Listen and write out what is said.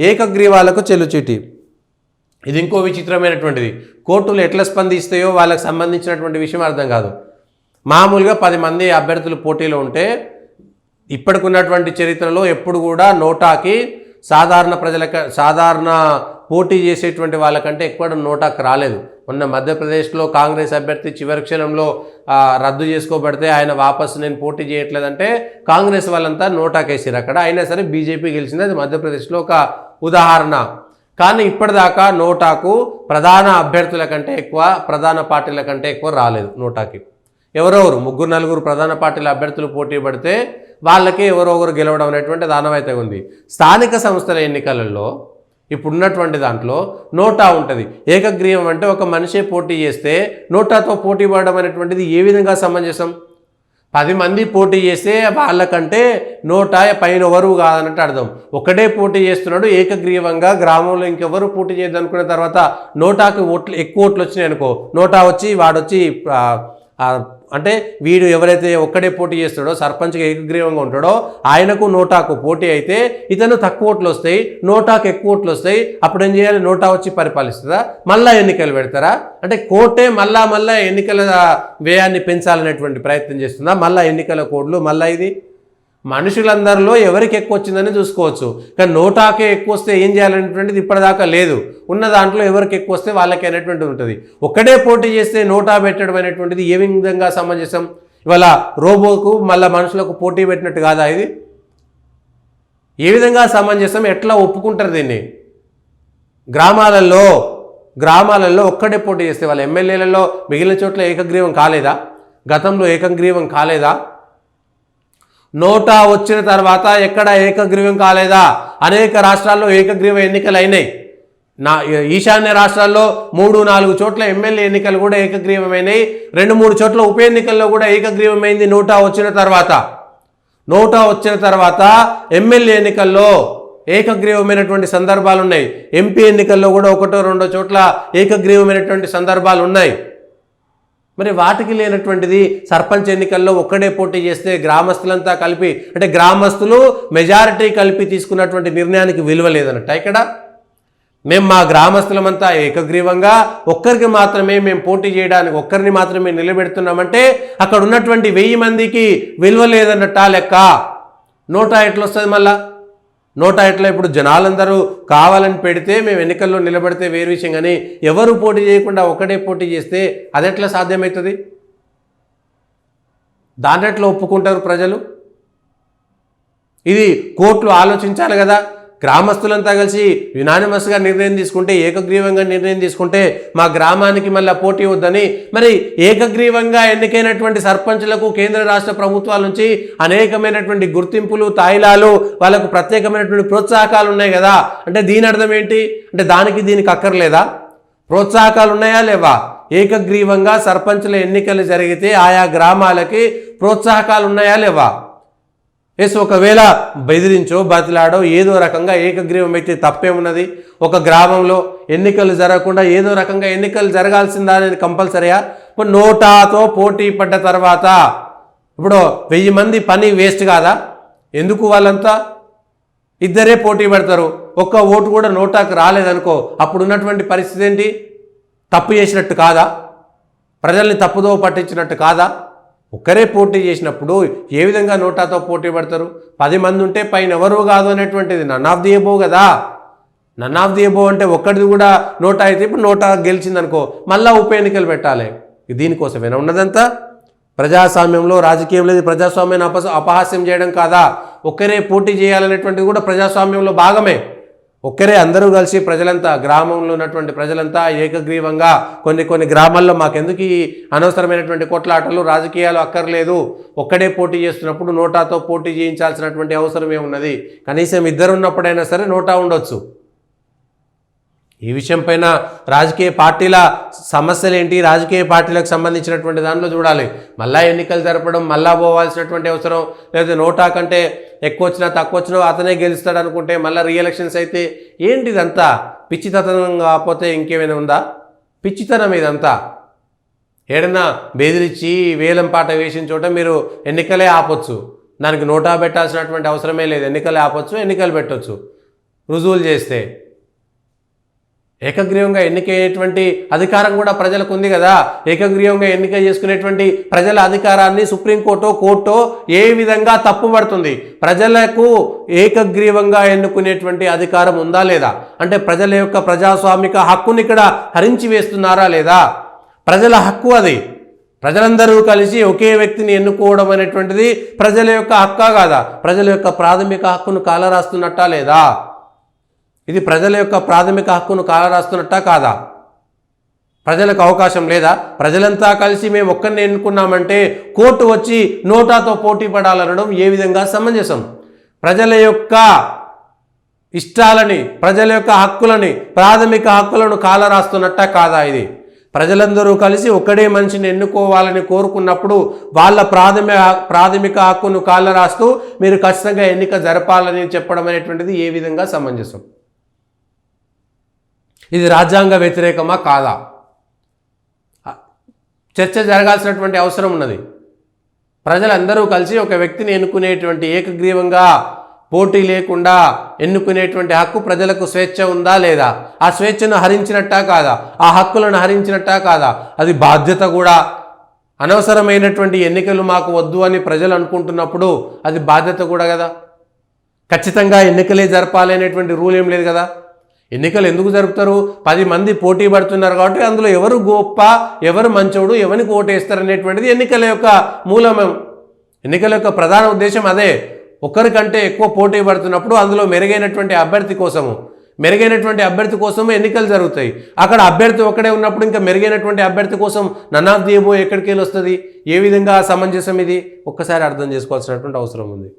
ఏకగ్రీవాలకు చెల్లుచీటి. ఇది ఇంకో విచిత్రమైనటువంటిది. కోర్టులు ఎట్లా స్పందిస్తాయో వాళ్ళకి సంబంధించినటువంటి విషయం అర్థం కాదు. మామూలుగా 10 మంది అభ్యర్థులు పోటీలో ఉంటే ఇప్పటికున్నటువంటి చరిత్రలో ఎప్పుడు కూడా నోటాకి సాధారణ పోటీ చేసేటువంటి వాళ్ళకంటే ఎక్కువ నోటాకు రాలేదు. మొన్న మధ్యప్రదేశ్లో కాంగ్రెస్ అభ్యర్థి చివరి క్షణంలో రద్దు చేసుకోబడితే ఆయన వాపసు నేను పోటీ చేయట్లేదంటే కాంగ్రెస్ వాళ్ళంతా నోటాకేసారు అక్కడ. అయినా సరే బీజేపీ గెలిచింది. అది మధ్యప్రదేశ్లో ఒక ఉదాహరణ. కానీ ఇప్పటిదాకా నోటాకు ప్రధాన అభ్యర్థుల కంటే ఎక్కువ, ప్రధాన పార్టీల కంటే ఎక్కువ రాలేదు నోటాకి. ఎవరెవరు 3-4 ప్రధాన పార్టీల అభ్యర్థులు పోటీ పడితే వాళ్ళకే ఎవరొకరు గెలవడం అనేటువంటి ఆనవాయితీ ఉంది. స్థానిక సంస్థల ఎన్నికలలో ఇప్పుడున్నటువంటి దాంట్లో నోటా ఉంటుంది. ఏకగ్రీవం అంటే ఒక మనిషే పోటీ చేస్తే నోటాతో పోటీ పడడం అనేటువంటిది ఏ విధంగా సమంజసం? 10 మంది పోటీ చేస్తే వాళ్ళకంటే నోటా పైన ఎవరు కాదన్నట్టు అర్థం. ఒకటే పోటీ చేస్తున్నాడు ఏకగ్రీవంగా, గ్రామంలో ఇంకెవరు పోటీ చేయద్దు అనుకున్న తర్వాత నోటాకు ఎక్కువ ఓట్లు వచ్చినాయి అనుకో, నోటా వచ్చి వాడొచ్చి అంటే వీడు ఎవరైతే ఒక్కడే పోటీ చేస్తాడో సర్పంచ్గా ఏకగ్రీవంగా ఉంటాడో ఆయనకు నోటాకు పోటీ అయితే ఇతను తక్కువ ఓట్లు వస్తాయి, నోటాకు ఎక్కువ ఓట్లు వస్తాయి. అప్పుడు ఏం చేయాలి? నోటా వచ్చి పరిపాలిస్తుందా? మళ్ళా ఎన్నికలు పెడతారా? అంటే కోర్టే మళ్ళా ఎన్నికల వ్యయాన్ని పెంచాలనేటువంటి ప్రయత్నం చేస్తుందా? మళ్ళా ఎన్నికల కోడ్లు మళ్ళా ఇది మనుషులందరిలో ఎవరికి ఎక్కువ వచ్చిందని చూసుకోవచ్చు. కానీ నోటాకే ఎక్కువ వస్తే ఏం చేయాలనేటువంటిది ఇప్పటిదాకా లేదు. ఉన్న దాంట్లో ఎవరికి ఎక్కువ వస్తే వాళ్ళకి అనేటువంటిది ఉంటుంది. ఒక్కడే పోటీ చేస్తే నోటా పెట్టడం అనేటువంటిది ఏ విధంగా సమంజసం? ఇవాళ రోబోకు మళ్ళీ మనుషులకు పోటీ పెట్టినట్టు కాదా ఇది? ఏ విధంగా సమంజసం? ఎట్లా ఒప్పుకుంటారు దీన్ని? గ్రామాలలో ఒక్కడే పోటీ చేస్తే వాళ్ళ ఎమ్మెల్యేలలో మిగిలిన చోట్ల ఏకగ్రీవం కాలేదా? గతంలో ఏకగ్రీవం కాలేదా? నోటా వచ్చిన తర్వాత ఎక్కడ ఏకగ్రీవం కాలేదా? అనేక రాష్ట్రాల్లో ఏకగ్రీవ ఎన్నికలు అయినాయి. ఈశాన్య రాష్ట్రాల్లో 3-4 చోట్ల ఎమ్మెల్యే ఎన్నికలు కూడా ఏకగ్రీవమైనాయి. 2-3 చోట్ల ఉప ఎన్నికల్లో కూడా ఏకగ్రీవమైంది నోటా వచ్చిన తర్వాత. ఎమ్మెల్యే ఎన్నికల్లో ఏకగ్రీవమైనటువంటి సందర్భాలు ఉన్నాయి. ఎంపీ ఎన్నికల్లో కూడా 1-2 చోట్ల ఏకగ్రీవమైనటువంటి సందర్భాలు ఉన్నాయి. మరి వాటికి లేనటువంటిది సర్పంచ్ ఎన్నికల్లో ఒక్కడే పోటీ చేస్తే గ్రామస్తులంతా కలిపి, అంటే గ్రామస్తులు మెజారిటీ కలిపి తీసుకున్నటువంటి నిర్ణయానికి విలువ లేదన్నట్ట. ఇక్కడ మేము మా గ్రామస్తులమంతా ఏకగ్రీవంగా ఒక్కరికి మాత్రమే మేము పోటీ చేయడానికి ఒక్కరిని మాత్రమే నిలబెడుతున్నామంటే అక్కడ ఉన్నటువంటి 1000 మందికి విలువ లేదన్నట్ట లెక్క. నోటా ఎట్లా వస్తుంది? మళ్ళా నోటా ఎట్లా? ఇప్పుడు జనాలందరూ కావాలని పెడితే మేము ఎన్నికల్లో నిలబడితే వేరు విషయం, కానీ ఎవరు పోటీ చేయకుండా ఒకటే పోటీ చేస్తే అది ఎట్లా సాధ్యమవుతుంది? దాన్ని ఎట్లా ఒప్పుకుంటారు ప్రజలు? ఇది కోర్టులు ఆలోచించాలి కదా. గ్రామస్తులంతా కలిసి యునానిమస్గా నిర్ణయం తీసుకుంటే, ఏకగ్రీవంగా నిర్ణయం తీసుకుంటే మా గ్రామానికి మళ్ళీ పోటీ వద్దని, మరి ఏకగ్రీవంగా ఎన్నికైనటువంటి సర్పంచులకు కేంద్ర రాష్ట్ర ప్రభుత్వాల నుంచి అనేకమైనటువంటి గుర్తింపులు, తాయిలాలు, వాళ్ళకు ప్రత్యేకమైనటువంటి ప్రోత్సాహకాలు ఉన్నాయి కదా. అంటే దీని అర్థం ఏంటి? అంటే దీనికి అక్కర్లేదా? ప్రోత్సాహకాలు ఉన్నాయా లేవా? ఏకగ్రీవంగా సర్పంచుల ఎన్నికలు జరిగితే ఆయా గ్రామాలకి ప్రోత్సాహకాలు ఉన్నాయా లేవా? ఒకవేళ బెదిరించో బతిలాడో ఏదో రకంగా ఏకగ్రీవం అయితే తప్పేమున్నది? ఒక గ్రామంలో ఎన్నికలు జరగకుండా ఏదో రకంగా ఎన్నికలు జరగాల్సిందా అనేది కంపల్సరీయా? ఇప్పుడు నోటాతో పోటీ పడ్డ తర్వాత ఇప్పుడు 1000 మంది పని వేస్ట్ కాదా? ఎందుకు వాళ్ళంతా ఇద్దరే పోటీ పడతారు, ఒక్క ఓటు కూడా నోటాకు రాలేదనుకో, అప్పుడు ఉన్నటువంటి పరిస్థితి ఏంటి? తప్పు చేసినట్టు కాదా? ప్రజల్ని తప్పుదో పట్టించినట్టు కాదా? ఒక్కరే పోటీ చేసినప్పుడు ఏ విధంగా నోటాతో పోటీ పడతారు? 10 మంది ఉంటే పైన ఎవరు కాదు అనేటువంటిది నన్ ఆఫ్ ది ఎబో కదా. నన్ ఆఫ్ ది ఎబో అంటే ఒక్కడిది కూడా నోటా అయితే ఇప్పుడు నోటా గెలిచిందనుకో మళ్ళీ ఉప ఎన్నికలు పెట్టాలి. దీనికోసమేనా ఉన్నదంతా? ప్రజాస్వామ్యంలో రాజకీయంలో ప్రజాస్వామ్యాన్ని అపహాస్యం చేయడం కాదా? ఒక్కరే పోటీ చేయాలనేటువంటిది కూడా ప్రజాస్వామ్యంలో భాగమే. ఒక్కరే అందరూ కలిసి ప్రజలంతా, గ్రామంలో ఉన్నటువంటి ప్రజలంతా ఏకగ్రీవంగా కొన్ని గ్రామాల్లో మాకెందుకు ఈ అనవసరమైనటువంటి కొట్లాటలు, రాజకీయాలు అక్కర్లేదు, ఒక్కడే పోటీ చేస్తున్నప్పుడు నోటాతో పోటీ చేయించాల్సినటువంటి అవసరం ఏమున్నది? కనీసం ఇద్దరు ఉన్నప్పుడైనా సరే నోటా ఉండొచ్చు. ఈ విషయం పైన రాజకీయ పార్టీల సమస్యలు ఏంటి, రాజకీయ పార్టీలకు సంబంధించినటువంటి దాంట్లో చూడాలి. మళ్ళా ఎన్నికలు జరపడం, మళ్ళా పోవాల్సినటువంటి అవసరం, లేదా నోటా కంటే ఎక్కువ వచ్చినా తక్కువ వచ్చినా అతనే గెలుస్తాడు అనుకుంటే మళ్ళీ రీఎలక్షన్స్ అయితే ఏంటి? ఇదంతా పిచ్చితనం కాకపోతే ఇంకేమైనా ఉందా? పిచ్చితనం ఇదంతా. ఏడన్నా బెదిరించి వేలం పాట వేసిన చోట మీరు ఎన్నికలే ఆపొచ్చు, దానికి నోటా పెట్టాల్సినటువంటి అవసరమే లేదు. ఎన్నికలే ఆపొచ్చు, ఎన్నికలు పెట్టొచ్చు. రుజువులు చేస్తే. ఏకగ్రీవంగా ఎన్నికయ్యేటువంటి అధికారం కూడా ప్రజలకు ఉంది కదా. ఏకగ్రీవంగా ఎన్నిక చేసుకునేటువంటి ప్రజల అధికారాన్ని సుప్రీంకోర్టు కోర్టు ఏ విధంగా తప్పుపడుతుంది? ప్రజలకు ఏకగ్రీవంగా ఎన్నుకునేటువంటి అధికారం ఉందా లేదా? అంటే ప్రజల యొక్క ప్రజాస్వామిక హక్కుని ఇక్కడ హరించి వేస్తున్నారా లేదా? ప్రజల హక్కు అది. ప్రజలందరూ కలిసి ఒకే వ్యక్తిని ఎన్నుకోవడం అనేటువంటిది ప్రజల యొక్క హక్కా కాదా? ప్రజల యొక్క ప్రాథమిక హక్కును కాలరాస్తున్నట్టా లేదా? ఇది ప్రజల యొక్క ప్రాథమిక హక్కును కాలరాస్తున్నట్టా కాదా? ప్రజలకు అవకాశం లేదా? ప్రజలంతా కలిసి మేము ఒక్కరిని ఎన్నుకున్నామంటే కోర్టు వచ్చి నోటాతో పోటీ పడాలనడం ఏ విధంగా సమంజసం? ప్రజల యొక్క ఇష్టాలని, ప్రజల యొక్క హక్కులని, ప్రాథమిక హక్కులను కాలరాస్తున్నట్టా కాదా? ఇది ప్రజలందరూ కలిసి ఒక్కడే మనిషిని ఎన్నుకోవాలని కోరుకున్నప్పుడు వాళ్ళ ప్రాథమిక హక్కును కాలరాస్తూ మీరు ఖచ్చితంగా ఎన్నిక జరపాలని చెప్పడం అనేటువంటిది ఏ విధంగా సమంజసం? ఇది రాజ్యాంగ వ్యతిరేకమా కాదా? చర్చ జరగాల్సినటువంటి అవసరం ఉన్నది. ప్రజలందరూ కలిసి ఒక వ్యక్తిని ఎన్నుకునేటువంటి, ఏకగ్రీవంగా పోటీ లేకుండా ఎన్నుకునేటువంటి హక్కు ప్రజలకు స్వేచ్ఛ ఉందా లేదా? ఆ స్వేచ్ఛను హరించినట్టా కాదా? ఆ హక్కులను హరించినట్టా కాదా? అది బాధ్యత కూడా. అనవసరమైనటువంటి ఎన్నికలు మాకు వద్దు అని ప్రజలు అనుకుంటున్నప్పుడు అది బాధ్యత కూడా కదా. ఖచ్చితంగా ఎన్నికలే జరపాలి అనేటువంటి రూల్ ఏం లేదు కదా. ఎన్నికలు ఎందుకు జరుపుతారు? 10 మంది పోటీ పడుతున్నారు కాబట్టి అందులో ఎవరు గొప్ప, ఎవరు మంచోడు, ఎవరికి ఓటేస్తారు అనేటువంటిది ఎన్నికల యొక్క మూలమం. ఎన్నికల యొక్క ప్రధాన ఉద్దేశం అదే. ఒకరికంటే ఎక్కువ పోటీ పడుతున్నప్పుడు అందులో మెరుగైనటువంటి అభ్యర్థి కోసం ఎన్నికలు జరుగుతాయి. అక్కడ అభ్యర్థి ఒక్కడే ఉన్నప్పుడు ఇంకా మెరుగైనటువంటి అభ్యర్థి కోసం నన్నాఫ్ ఎక్కడికి వెళ్ళి వస్తుంది? ఏ విధంగా సమంజసం ఇది? ఒక్కసారి అర్థం చేసుకోవాల్సినటువంటి అవసరం ఉంది.